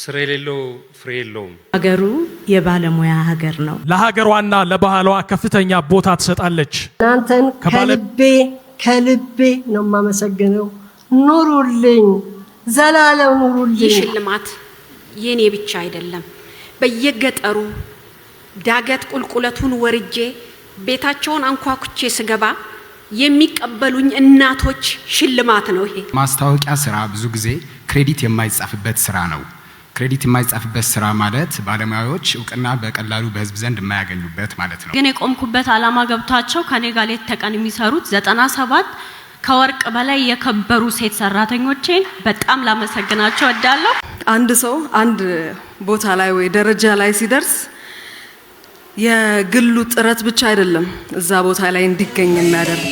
ስራ የሌለው ፍሬ የለውም። ሀገሩ የባለሙያ ሀገር ነው። ለሀገሯና ለባህሏ ከፍተኛ ቦታ ትሰጣለች። እናንተን ከልቤ ነው የማመሰግነው። ኑሩልኝ፣ ዘላለም ኑሩልኝ። ይህ ሽልማት የኔ ብቻ አይደለም። በየገጠሩ ዳገት ቁልቁለቱን ወርጄ ቤታቸውን አንኳኩቼ ስገባ የሚቀበሉኝ እናቶች ሽልማት ነው። ይሄ ማስታወቂያ ስራ ብዙ ጊዜ ክሬዲት የማይጻፍበት ስራ ነው። ክሬዲት የማይጻፍበት ስራ ማለት ባለሙያዎች እውቅና በቀላሉ በህዝብ ዘንድ የማያገኙበት ማለት ነው። ግን የቆምኩበት ዓላማ ገብቷቸው ከኔ ጋር ሌት ተቀን የሚሰሩት 97 ከወርቅ በላይ የከበሩ ሴት ሰራተኞቼን በጣም ላመሰግናቸው እወዳለሁ። አንድ ሰው አንድ ቦታ ላይ ወይ ደረጃ ላይ ሲደርስ የግሉ ጥረት ብቻ አይደለም እዛ ቦታ ላይ እንዲገኝ የሚያደርግ።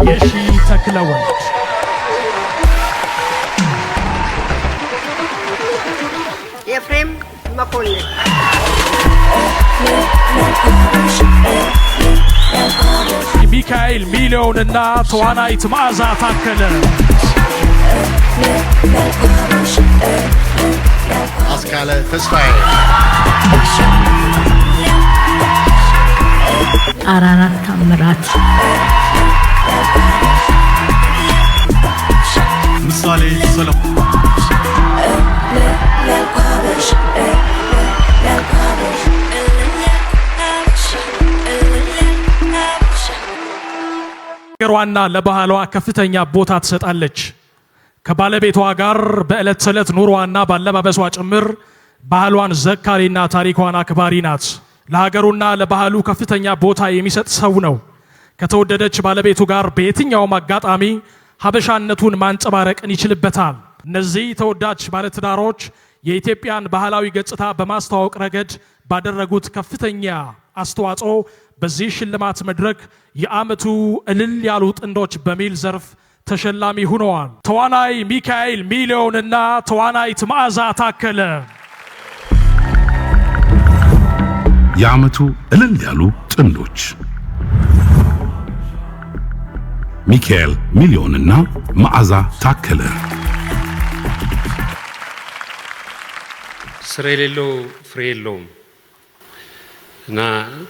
የሺ ተክለወልድ ኤፍሬም መኮንን ሚካኤል ሚሊዮንና ተዋናይት መዓዛ ታከለ አስካለ ተስፋዬ አራራት ታምራት ምሳሌ ሰለሞን ሀገሯና ለባህሏ ከፍተኛ ቦታ ትሰጣለች። ከባለቤቷ ጋር በዕለት ተዕለት ኑሮዋና ባለባበሷ ጭምር ባህሏን ዘካሪና ታሪኳን አክባሪ ናት። ለሀገሩና ለባህሉ ከፍተኛ ቦታ የሚሰጥ ሰው ነው። ከተወደደች ባለቤቱ ጋር በየትኛውም አጋጣሚ ሀበሻነቱን ማንጸባረቅን ይችልበታል። እነዚህ ተወዳጅ ባለትዳሮች የኢትዮጵያን ባህላዊ ገጽታ በማስተዋወቅ ረገድ ባደረጉት ከፍተኛ አስተዋጽኦ በዚህ ሽልማት መድረክ የዓመቱ እልል ያሉ ጥንዶች በሚል ዘርፍ ተሸላሚ ሆነዋል። ተዋናይ ሚካኤል ሚሊዮንና ተዋናይት መዓዛ ታከለ። የዓመቱ እልል ያሉ ጥንዶች ሚካኤል ሚሊዮንና መዓዛ ታከለ። ስራ የሌለው ፍሬ የለውም እና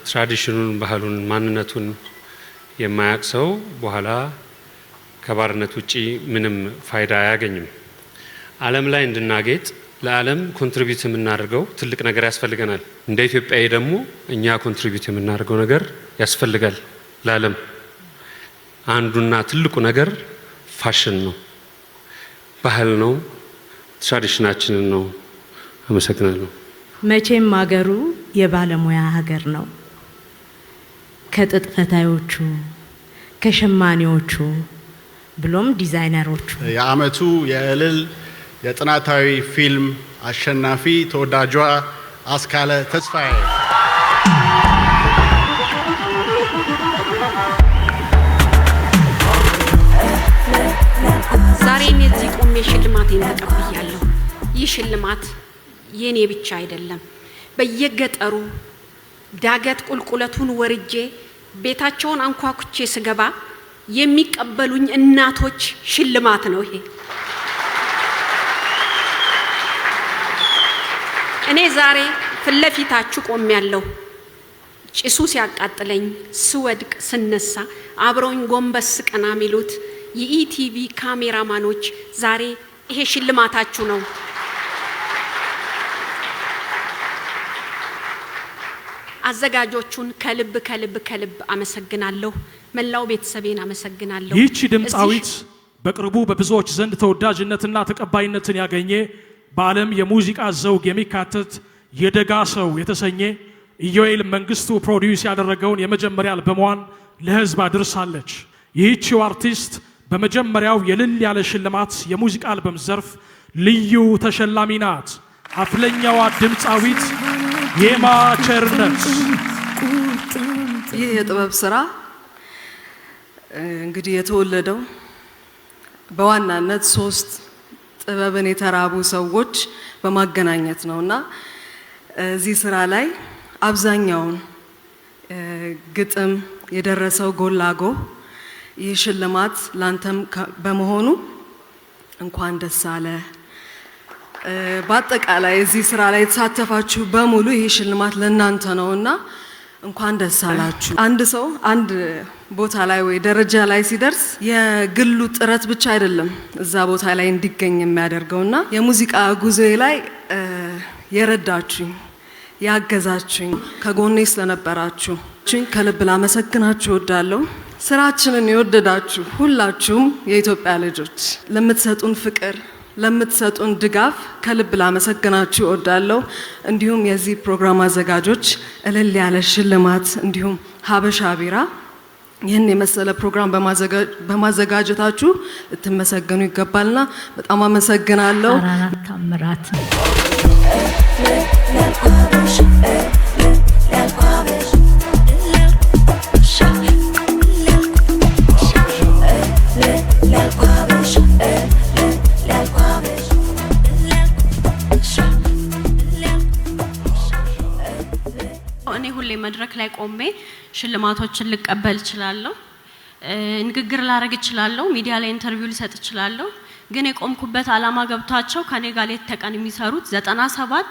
ትራዲሽኑን፣ ባህሉን፣ ማንነቱን የማያውቅ ሰው በኋላ ከባርነት ውጪ ምንም ፋይዳ አያገኝም። ዓለም ላይ እንድናጌጥ ለዓለም ኮንትሪቢዩት የምናደርገው ትልቅ ነገር ያስፈልገናል። እንደ ኢትዮጵያዊ ደግሞ እኛ ኮንትሪቢዩት የምናደርገው ነገር ያስፈልጋል ለዓለም። አንዱና ትልቁ ነገር ፋሽን ነው፣ ባህል ነው፣ ትራዲሽናችንን ነው። አመሰግናለሁ። መቼም ሀገሩ የባለሙያ ሀገር ነው። ከጥጥ ፈታዮቹ፣ ከሸማኔዎቹ ብሎም ዲዛይነሮቹ የዓመቱ የእልል የጥናታዊ ፊልም አሸናፊ ተወዳጇ አስካለ ተስፋዬ ዛሬ እዚህ ቆሜ ሽልማቴን ተቀብያለሁ። ይህ ሽልማት የኔ ብቻ አይደለም። በየገጠሩ ዳገት ቁልቁለቱን ወርጄ ቤታቸውን አንኳኩቼ ስገባ የሚቀበሉኝ እናቶች ሽልማት ነው ይሄ። እኔ ዛሬ ፍለፊታችሁ ቆሜያለሁ። ጭሱ ሲያቃጥለኝ ስወድቅ ስነሳ አብረውኝ ጎንበስ ቀና ሚሉት የኢቲቪ ካሜራማኖች ዛሬ ይሄ ሽልማታችሁ ነው። አዘጋጆቹን ከልብ አመሰግናለሁ። መላው ቤተሰቤን አመሰግናለሁ። ይህች ድምፃዊት በቅርቡ በብዙዎች ዘንድ ተወዳጅነትና ተቀባይነትን ያገኘ በዓለም የሙዚቃ ዘውግ የሚካተት የደጋ ሰው የተሰኘ ኢዮኤል መንግስቱ ፕሮዲዩስ ያደረገውን የመጀመሪያ አልበሟን ለህዝብ አድርሳለች። ይህችው አርቲስት በመጀመሪያው የልል ያለ ሽልማት የሙዚቃ አልበም ዘርፍ ልዩ ተሸላሚ ናት። አፍለኛዋ ድምፃዊት የማ ቸርነት። ይህ የጥበብ ስራ እንግዲህ የተወለደው በዋናነት 3 ጥበብን የተራቡ ሰዎች በማገናኘት ነውና እዚህ ስራ ላይ አብዛኛውን ግጥም የደረሰው ጎላጎ ይህ ሽልማት ላንተም በመሆኑ እንኳን ደስ አለ። በአጠቃላይ እዚህ ስራ ላይ የተሳተፋችሁ በሙሉ ይህ ሽልማት ለእናንተ ነውና እንኳን ደስ አላችሁ። አንድ ሰው አንድ ቦታ ላይ ወይ ደረጃ ላይ ሲደርስ የግሉ ጥረት ብቻ አይደለም እዛ ቦታ ላይ እንዲገኝ የሚያደርገውና የሙዚቃ ጉዞዬ ላይ የረዳችሁኝ ያገዛችሁኝ ከጎኔ ስለነበራችሁ ከልብ ላመሰግናችሁ እወዳለሁ። ስራችንን የወደዳችሁ ሁላችሁም የኢትዮጵያ ልጆች ለምትሰጡን ፍቅር ለምትሰጡን ድጋፍ ከልብ ላመሰግናችሁ እወዳለሁ። እንዲሁም የዚህ ፕሮግራም አዘጋጆች እልል ያለ ሽልማት እንዲሁም ሀበሻ ቢራ ይህን የመሰለ ፕሮግራም በማዘጋጀታችሁ ልትመሰገኑ ይገባልና በጣም አመሰግናለሁ። ታምራት እኔ ሁሌ መድረክ ላይ ቆሜ ሽልማቶችን ልቀበል እችላለሁ፣ ንግግር ላረግ እችላለሁ፣ ሚዲያ ላይ ኢንተርቪው ልሰጥ እችላለሁ። ግን የቆምኩበት አላማ ገብቷቸው ከኔ ጋር ሌት ተቀን የሚሰሩት 97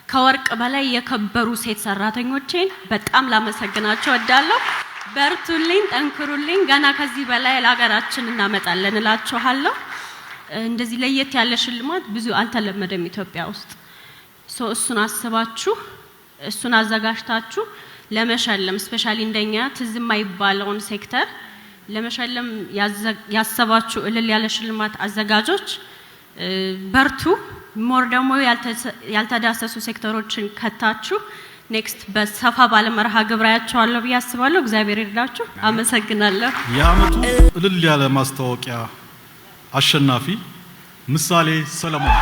ከወርቅ በላይ የከበሩ ሴት ሰራተኞቼን በጣም ላመሰግናቸው እወዳለሁ። በርቱልኝ፣ ጠንክሩልኝ። ገና ከዚህ በላይ ለሀገራችን እናመጣለን እላችኋለሁ። እንደዚህ ለየት ያለ ሽልማት ብዙ አልተለመደም ኢትዮጵያ ውስጥ። እሱን አስባችሁ እሱን አዘጋጅታችሁ ለመሸለም ስፔሻሊ እንደኛ ትዝ የማይባለውን ሴክተር ለመሸለም ያሰባችሁ እልል ያለ ሽልማት አዘጋጆች በርቱ። ሞር ደግሞ ያልተዳሰሱ ሴክተሮችን ከታችሁ ኔክስት በሰፋ ባለ መርሃ ግብራያቸዋለሁ ብዬ አስባለሁ። እግዚአብሔር ይርዳችሁ። አመሰግናለሁ። የዓመቱ እልል ያለ ማስታወቂያ አሸናፊ ምሳሌ ሰለሞን።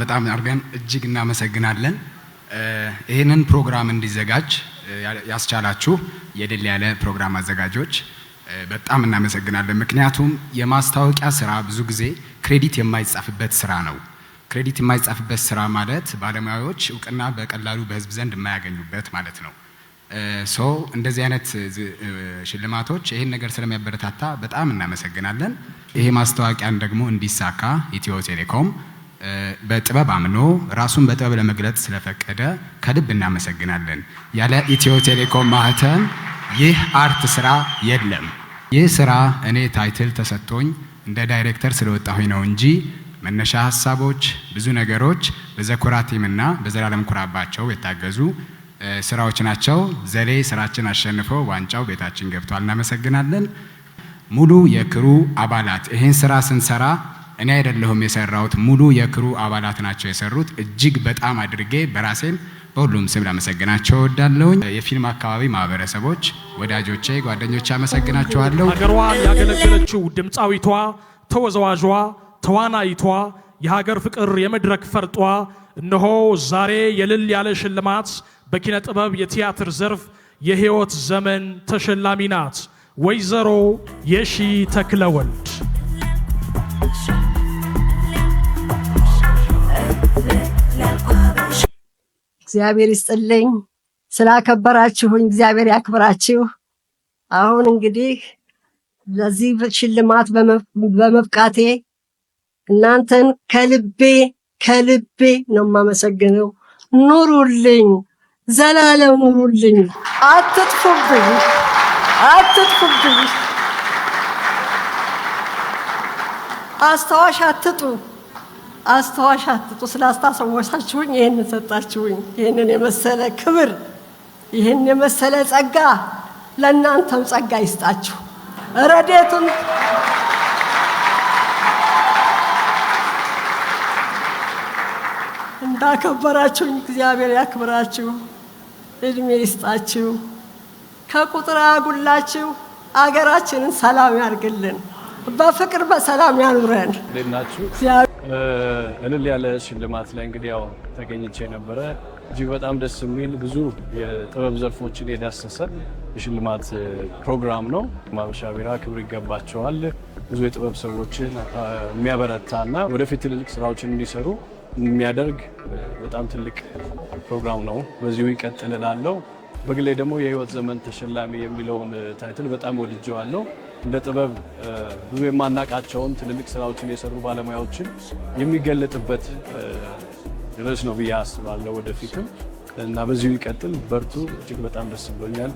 በጣም አርገን እጅግ እናመሰግናለን። ይህንን ፕሮግራም እንዲዘጋጅ ያስቻላችሁ የድል ያለ ፕሮግራም አዘጋጆች በጣም እናመሰግናለን። ምክንያቱም የማስታወቂያ ስራ ብዙ ጊዜ ክሬዲት የማይጻፍበት ስራ ነው። ክሬዲት የማይጻፍበት ስራ ማለት ባለሙያዎች እውቅና በቀላሉ በህዝብ ዘንድ የማያገኙበት ማለት ነው። እንደዚህ አይነት ሽልማቶች ይሄን ነገር ስለሚያበረታታ በጣም እናመሰግናለን። ይሄ ማስታወቂያን ደግሞ እንዲሳካ ኢትዮ ቴሌኮም በጥበብ አምኖ ራሱን በጥበብ ለመግለጽ ስለፈቀደ ከልብ እናመሰግናለን። ያለ ኢትዮ ቴሌኮም ማህተም ይህ አርት ስራ የለም። ይህ ስራ እኔ ታይትል ተሰጥቶኝ እንደ ዳይሬክተር ስለወጣሁኝ ነው እንጂ መነሻ ሀሳቦች ብዙ ነገሮች በዘኩራቲምና በዘላለም ኩራባቸው የታገዙ ስራዎች ናቸው። ዘሌ ስራችን አሸንፎ ዋንጫው ቤታችን ገብቷል። እናመሰግናለን። ሙሉ የክሩ አባላት ይሄን ስራ ስንሰራ እኔ አይደለሁም የሰራሁት፣ ሙሉ የክሩ አባላት ናቸው የሰሩት። እጅግ በጣም አድርጌ በራሴም በሁሉም ስም ላመሰግናቸው እወዳለሁኝ። የፊልም አካባቢ ማህበረሰቦች፣ ወዳጆቼ፣ ጓደኞቼ አመሰግናቸዋለሁ። ሀገሯን ያገለገለችው ድምፃዊቷ፣ ተወዛዋዧ፣ ተዋናይቷ፣ የሀገር ፍቅር የመድረክ ፈርጧ እነሆ ዛሬ የእልል ያለ ሽልማት በኪነ ጥበብ የቲያትር ዘርፍ የህይወት ዘመን ተሸላሚ ናት። ወይዘሮ የሺ ተክለወልድ። እግዚአብሔር ይስጥልኝ ስላከበራችሁኝ፣ እግዚአብሔር ያክብራችሁ። አሁን እንግዲህ ለዚህ ሽልማት በመብቃቴ እናንተን ከልቤ ነው የማመሰግነው። ኑሩልኝ፣ ዘላለም ኑሩልኝ፣ አትጥፉብኝ። አስታዋሽ አትጡ። ስላስታወሳችሁኝ ይህን ሰጣችሁኝ። ይህንን የመሰለ ክብር፣ ይህን የመሰለ ጸጋ፣ ለእናንተም ጸጋ ይስጣችሁ። ረድኤቱን እንዳከበራችሁኝ እግዚአብሔር ያክብራችሁ፣ እድሜ ይስጣችሁ፣ ከቁጥር አያጉላችሁ፣ አገራችንን ሰላም ያርግልን፣ በፍቅር በሰላም ያኑረን። ናችሁ እልል ያለ ሽልማት ላይ እንግዲህ ያው ተገኝቼ ነበረ። እጅግ በጣም ደስ የሚል ብዙ የጥበብ ዘርፎችን የዳሰሰ የሽልማት ፕሮግራም ነው። ማበሻ ቢራ ክብር ይገባቸዋል። ብዙ የጥበብ ሰዎችን የሚያበረታና ወደፊት ትልልቅ ስራዎችን እንዲሰሩ የሚያደርግ በጣም ትልቅ ፕሮግራም ነው። በዚሁ ይቀጥል እላለሁ። በግሌ ደግሞ የህይወት ዘመን ተሸላሚ የሚለውን ታይትል በጣም ወድጀዋለሁ። እንደ ጥበብ ብዙ የማናቃቸውን ትልልቅ ስራዎችን የሰሩ ባለሙያዎችን የሚገለጥበት ርዕስ ነው ብዬ አስባለሁ ወደፊትም እና በዚሁ ይቀጥል። በርቱ። እጅግ በጣም ደስ ብሎኛል።